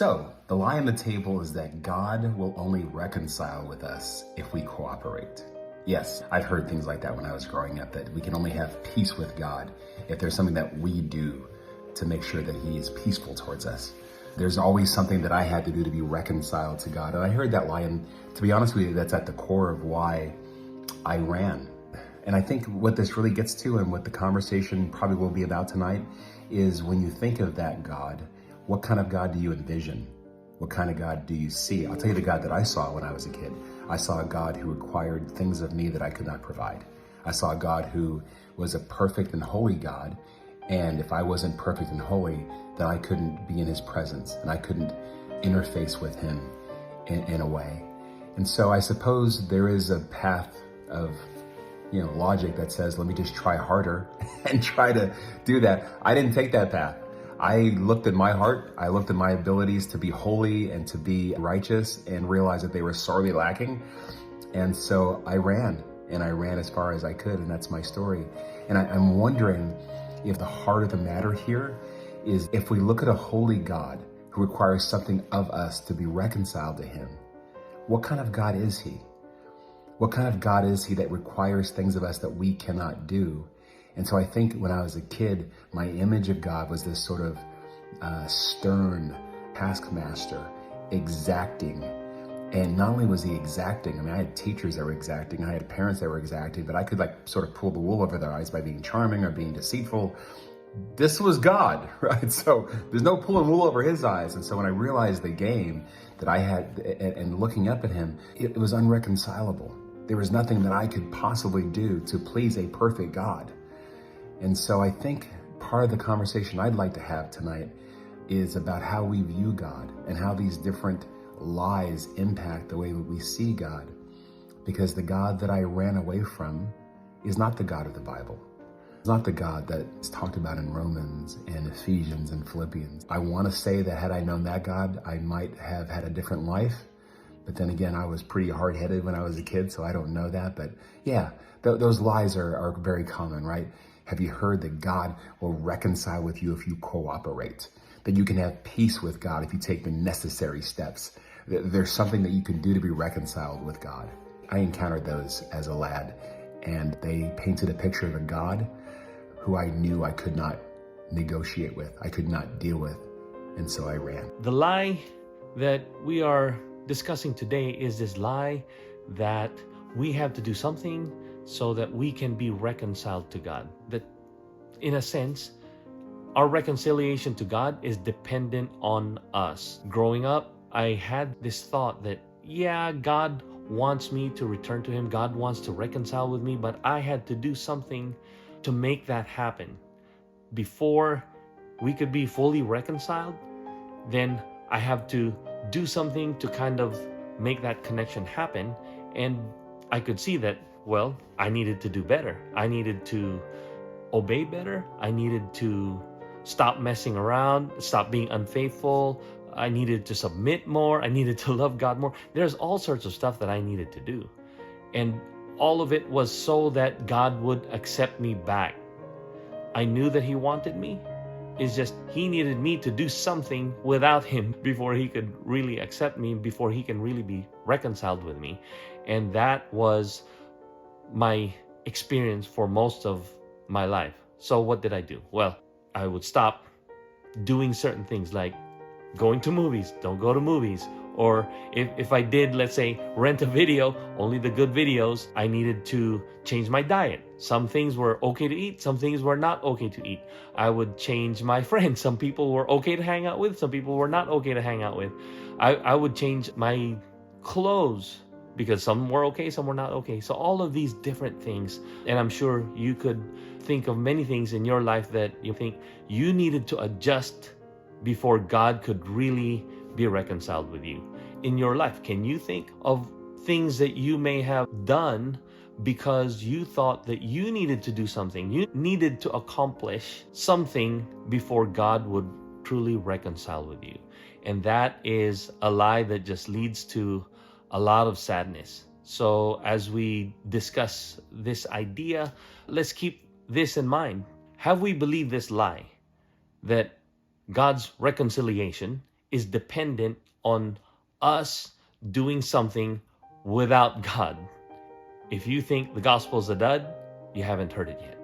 So, the lie on the table is that God will only reconcile with us if we cooperate. Yes, I've heard things like that when I was growing up, that we can only have peace with God if there's something that we do to make sure that He is peaceful towards us. There's always something that I had to do to be reconciled to God. And I heard that lie, and to be honest with you, that's at the core of why I ran. And I think what this really gets to, and what the conversation probably will be about tonight, is when you think of that God, what kind of God do you envision? What kind of God do you see? I'll tell you the God that I saw when I was a kid. I saw a God who required things of me that I could not provide. I saw a God who was a perfect and holy God. And if I wasn't perfect and holy, then I couldn't be in His presence and I couldn't interface with Him in a way. And so I suppose there is a path of logic that says, let me just try harder and try to do that. I didn't take that path. I looked at my heart, I looked at my abilities to be holy and to be righteous, and realized that they were sorely lacking. And so I ran as far as I could, and that's my story. And I'm wondering if the heart of the matter here is, if we look at a holy God who requires something of us to be reconciled to Him, what kind of God is He? What kind of God is He that requires things of us that we cannot do? And so I think when I was a kid, my image of God was this sort of stern taskmaster, exacting. And not only was He exacting, I had teachers that were exacting, I had parents that were exacting, but I could sort of pull the wool over their eyes by being charming or being deceitful. This was God, right? So there's no pulling wool over His eyes. And so when I realized the game that I had, and looking up at Him, it was unreconcilable. There was nothing that I could possibly do to please a perfect God. And so I think part of the conversation I'd like to have tonight is about how we view God and how these different lies impact the way that we see God. Because the God that I ran away from is not the God of the Bible. It's not the God that is talked about in Romans and Ephesians and Philippians. I want to say that had I known that God, I might have had a different life. But then again, I was pretty hard-headed when I was a kid, so I don't know that. But yeah, those lies are very common, right? Have you heard that God will reconcile with you if you cooperate? That you can have peace with God if you take the necessary steps? There's something that you can do to be reconciled with God. I encountered those as a lad, and they painted a picture of a God who I knew I could not negotiate with, I could not deal with, and so I ran. The lie that we are discussing today is this lie that we have to do something so that we can be reconciled to God. That, in a sense, our reconciliation to God is dependent on us. Growing up, I had this thought that, yeah, God wants me to return to Him. God wants to reconcile with me, but I had to do something to make that happen. Before we could be fully reconciled, then I have to do something to kind of make that connection happen. And I could see that, well, I needed to do better. I needed to obey better. I needed to stop messing around, stop being unfaithful. I needed to submit more. I needed to love God more. There's all sorts of stuff that I needed to do. And all of it was so that God would accept me back. I knew that He wanted me. It's just He needed me to do something without Him before He could really accept me, before He can really be reconciled with me. And that was my experience for most of my life. So what did I do? Well, I would stop doing certain things like going to movies. Don't go to movies. Or if I did, let's say, rent a video, only the good videos, I needed to change my diet. Some things were okay to eat, some things were not okay to eat. I would change my friends. Some people were okay to hang out with, some people were not okay to hang out with. I would change my clothes because some were okay, some were not okay. So all of these different things, and I'm sure you could think of many things in your life that you think you needed to adjust before God could really be reconciled with you. In your life, can you think of things that you may have done because you thought that you needed to do something, you needed to accomplish something before God would truly reconcile with you? And that is a lie that just leads to a lot of sadness. So as we discuss this idea, let's keep this in mind. Have we believed this lie that God's reconciliation is dependent on us doing something without God. If you think the gospel is a dud, you haven't heard it yet.